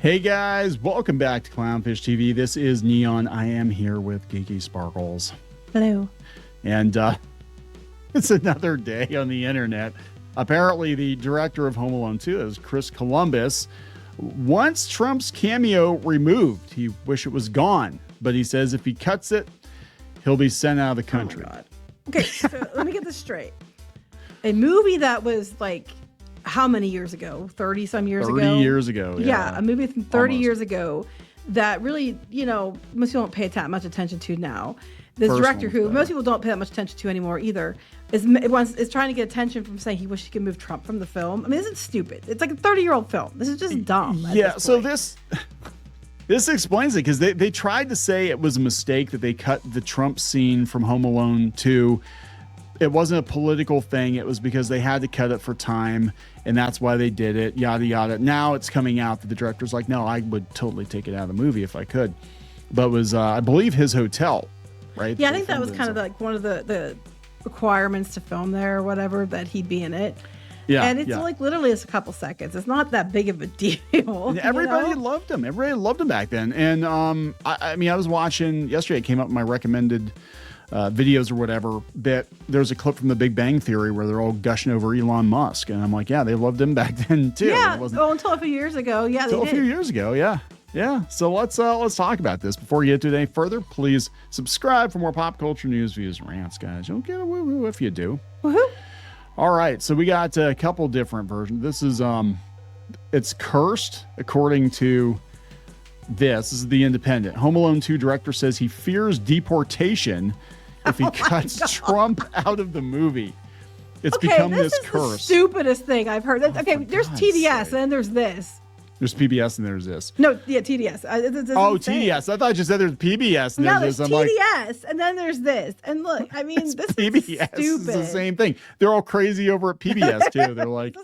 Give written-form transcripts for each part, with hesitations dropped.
Hey guys, welcome back to Clownfish TV. This is Kneon. I am here with Geeky Sparkles. Hello. And it's another day on the internet. Apparently, the director of Home Alone 2 is Chris Columbus. Wants Trump's cameo removed. He wish it was gone, but he says if he cuts it, he'll be sent out of the country. Oh my God. Okay, so let me get this straight. A movie that was like, how many years ago? 30 some years ago? 30 years ago. Yeah, a movie from 30 Almost. years ago that really, most people don't pay that much attention to now. This director who most people don't pay that much attention to anymore either is trying to get attention from saying he wished he could move Trump from the film. I mean, this is stupid. It's like a 30-year-old film. This is just dumb. Yeah, so this explains it because they tried to say it was a mistake that they cut the Trump scene from Home Alone 2. It wasn't a political thing. It was because they had to cut it for time, and that's why they did it, yada, yada. Now it's coming out that the director's like, no, I would totally take it out of the movie if I could. But it was, I believe, his hotel, right? Yeah, I think that was kind of like one of the requirements to film there or whatever, that he'd be in it. Yeah, and it's like literally just a couple seconds. It's not that big of a deal. And everybody loved him. Everybody loved him back then. And I mean, I was watching yesterday. It came up in my recommended videos or whatever. That there's a clip from The Big Bang Theory where they're all gushing over Elon Musk, and I'm like, yeah, they loved him back then too. Yeah, until a few years ago. Yeah, until a few years ago. Yeah. Yeah, so let's talk about this. Before we get to it any further, please subscribe for more pop culture news, views, and rants, guys. You'll get a woo-woo if you do. Woohoo! All right, so we got a couple different versions. This is it's cursed according to this. This is The Independent. Home Alone 2 director says he fears deportation if he cuts Trump out of the movie. It's become this curse. The stupidest thing I've heard. Okay, there's TDS, and then there's this. There's PBS and there's this. No, yeah, TDS. TDS. I thought you said there's PBS and there's this. No, there's TDS, and then there's this. And look, I mean, this PBS is stupid. Is the same thing. They're all crazy over at PBS too. They're like,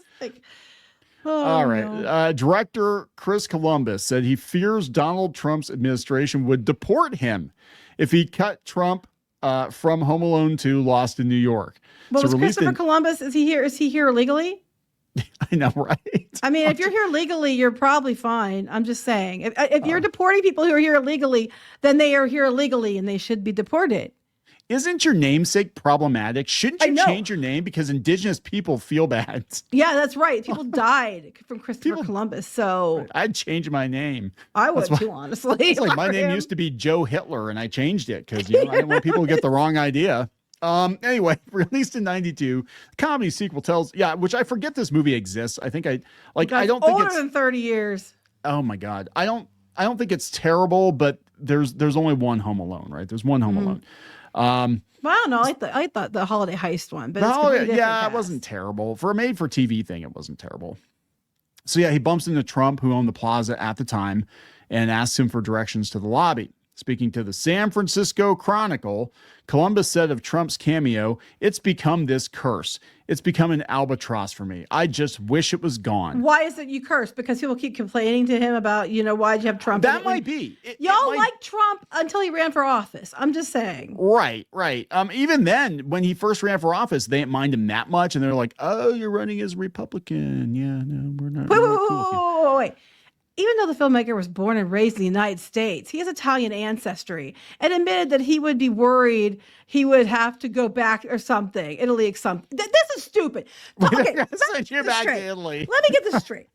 all right. No. Director Chris Columbus said he fears Donald Trump's administration would deport him if he cut Trump from Home Alone 2 Lost in New York. Well, so Christopher Columbus, is he here? Is he here illegally? I know, right? I mean, if you're here legally, you're probably fine. I'm just saying. If you're deporting people who are here illegally, then they are here illegally and they should be deported. Isn't your namesake problematic? Shouldn't you change your name because indigenous people feel bad? Yeah, that's right. People died from Christopher Columbus, so I'd change my name. I would too, honestly. It's like my name used to be Joe Hitler, and I changed it because I didn't want people to get the wrong idea. Anyway, released in 92, comedy sequel tells, which I forget this movie exists. I think I don't think older it's than 30 years. Oh my God. I don't think it's terrible, but there's only one Home Alone, right? There's one Home Alone. Well, I don't know. I thought the holiday heist one, but it wasn't terrible. For a made for TV thing, it wasn't terrible. So yeah, he bumps into Trump, who owned the plaza at the time, and asks him for directions to the lobby. Speaking to the San Francisco Chronicle, Columbus said of Trump's cameo, "It's become this curse. It's become an albatross for me. I just wish it was gone." Why is it you curse? Because people keep complaining to him about, why'd you have Trump? That might be. Y'all liked Trump until he ran for office. I'm just saying. Right. Even then, when he first ran for office, they didn't mind him that much. And they're like, oh, you're running as a Republican. Yeah, no, we're not. Wait. Even though the filmmaker was born and raised in the United States, he has Italian ancestry and admitted that he would be worried he would have to go back or something. Italy or something. This is stupid. Okay, send you back to Italy. Let me get this straight.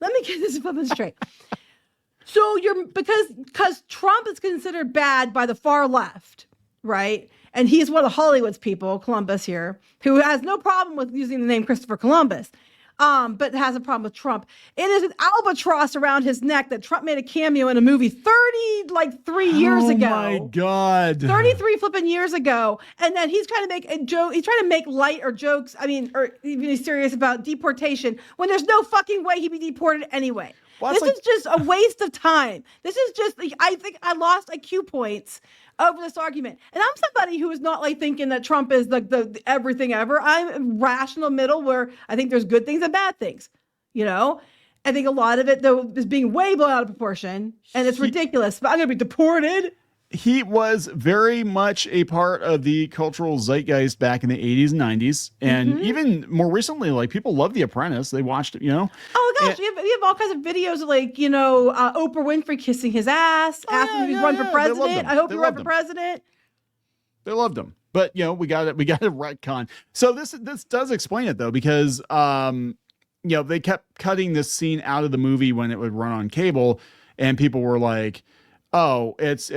So because Trump is considered bad by the far left, right? And he's one of Hollywood's people, Columbus here, who has no problem with using the name Christopher Columbus. But has a problem with Trump. It is an albatross around his neck that Trump made a cameo in a movie 3 years ago. Oh my God. 33 flipping years ago. And then he's trying to make a joke. He's trying to make light or jokes. I mean, or even serious about deportation when there's no fucking way he'd be deported anyway. Well, this is just a waste of time. This is just, I think I lost IQ points over this argument. And I'm somebody who is not thinking that Trump is the everything ever. I'm rational middle where I think there's good things and bad things. I think a lot of it, though, is being way blown out of proportion and it's ridiculous. But I'm going to be deported. He was very much a part of the cultural zeitgeist back in the 80s and 90s. And even more recently, like, people love The Apprentice. They watched it, you know. Oh, gosh. We have all kinds of videos of, like, you know, Oprah Winfrey kissing his ass, asking if he'd run for president. I hope you run for president. They loved him. But, you know, we got to retcon. So this does explain it, though, because, you know, they kept cutting this scene out of the movie when it would run on cable. And people were like, oh, it's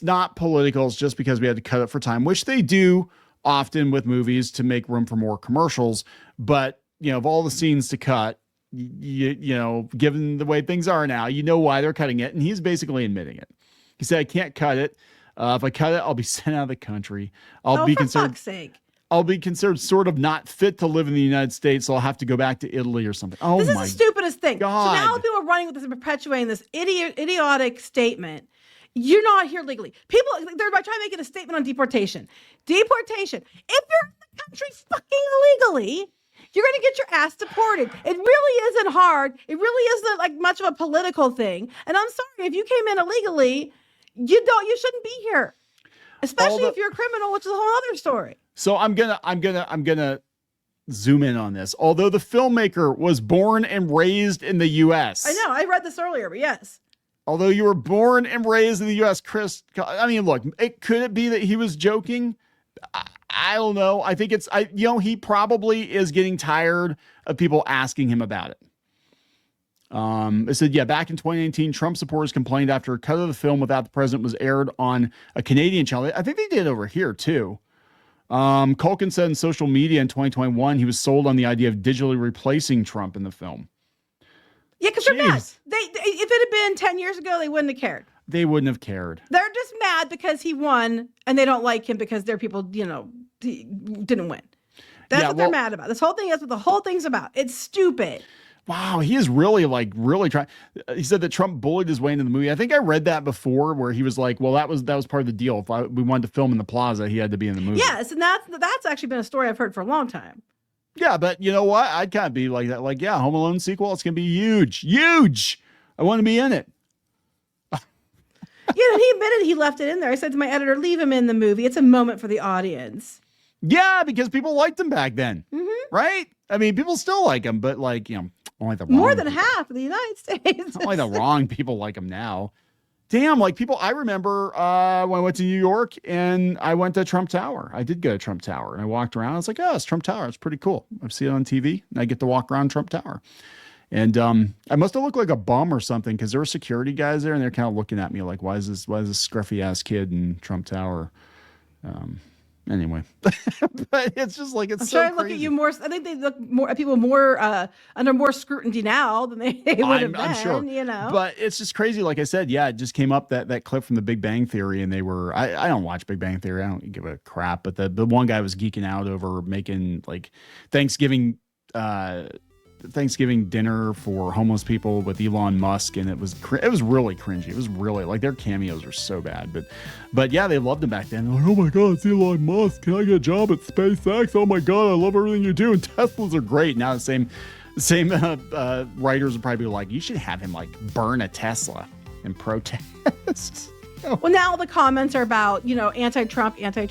not political. It's just because we had to cut it for time, which they do often with movies to make room for more commercials. But, you know, of all the scenes to cut, you know, given the way things are now, you know why they're cutting it. And he's basically admitting it. He said, I can't cut it. If I cut it, I'll be sent out of the country. I'll be considered, fuck's sake. I'll be considered sort of not fit to live in the United States, so I'll have to go back to Italy or something. Oh, this is the stupidest thing. God. So now people are running with this and perpetuating this idiotic statement. You're not here legally. People, they're trying to make it a statement on deportation. Deportation. If you're in the country fucking illegally, you're going to get your ass deported. It really isn't hard. It really isn't like much of a political thing. And I'm sorry, if you came in illegally, you shouldn't be here. Especially if you're a criminal, which is a whole other story. So I'm gonna zoom in on this. Although the filmmaker was born and raised in the U.S. I know. I read this earlier, but yes. Although you were born and raised in the U.S., Chris, I mean, look, could it be that he was joking? I don't know. I think he probably is getting tired of people asking him about it. It said, back in 2019, Trump supporters complained after a cut of the film without the president was aired on a Canadian channel. I think they did over here too. Culkin said in social media in 2021, he was sold on the idea of digitally replacing Trump in the film. Yeah, because they're mad. If it had been 10 years ago, they wouldn't have cared. They wouldn't have cared. They're just mad because he won and they don't like him because their people, you know, didn't win. That's what they're mad about. This whole thing is what the whole thing's about. It's stupid. Wow, he is really trying. He said that Trump bullied his way into the movie. I think I read that before, where he was like, "Well, that was part of the deal. If we wanted to film in the plaza, he had to be in the movie." Yes, and that's actually been a story I've heard for a long time. Yeah, but you know what? I'd kind of be like that. Like, yeah, Home Alone sequel. It's gonna be huge. I want to be in it. Yeah, and he admitted he left it in there. I said to my editor, "Leave him in the movie. It's a moment for the audience." Yeah, because people liked him back then, right? I mean, people still like him, but like, you know. More than half of the United States. Only the wrong people like him now. Damn, like people, I remember when I went to New York and I went to Trump Tower. I did go to Trump Tower and I walked around. I was like, oh, it's Trump Tower. It's pretty cool. I've seen it on TV and I get to walk around Trump Tower. And I must have looked like a bum or something because there were security guys there and they're kind of looking at me like, why is this scruffy ass kid in Trump Tower? Anyway, but it's just like, I'm trying to look at you more. I think they look more at people more under more scrutiny now than they would have been. I'm sure, you know. But it's just crazy. Like I said, it just came up that clip from the Big Bang Theory, and they were. I don't watch Big Bang Theory. I don't give a crap. But the one guy was geeking out over making like Thanksgiving dinner for homeless people with Elon Musk, and it was really cringy. It was really like their cameos were so bad, but yeah, they loved him back then. Like, oh my God, it's Elon Musk. Can I get a job at SpaceX? Oh my God, I love everything you do. And Teslas are great. Now the same writers would probably be like, you should have him like burn a Tesla and protest. Well, now the comments are about, you know, anti-Trump. He did the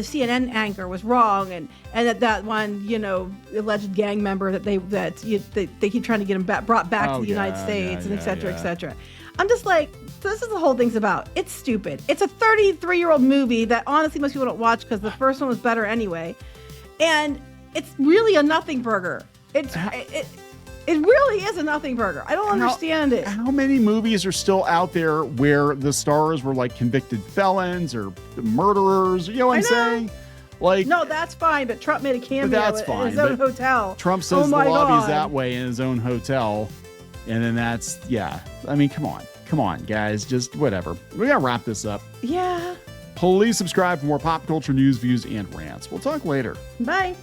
CNN anchor was wrong, and that one, you know, alleged gang member that they keep trying to get him brought back to the United States, and et cetera. I'm just like, so this is the whole thing's about. It's stupid. It's a 33-year-old movie that honestly most people don't watch because the first one was better anyway, and it's really a nothing burger. It really is a nothing burger. I don't understand it. How many movies are still out there where the stars were like convicted felons or murderers? You know what I'm saying? Like, no, that's fine. But Trump made a cameo in his own hotel. Trump says the lobby's that way in his own hotel. And then I mean, come on, guys. Just whatever. We got to wrap this up. Yeah. Please subscribe for more pop culture news, views, and rants. We'll talk later. Bye.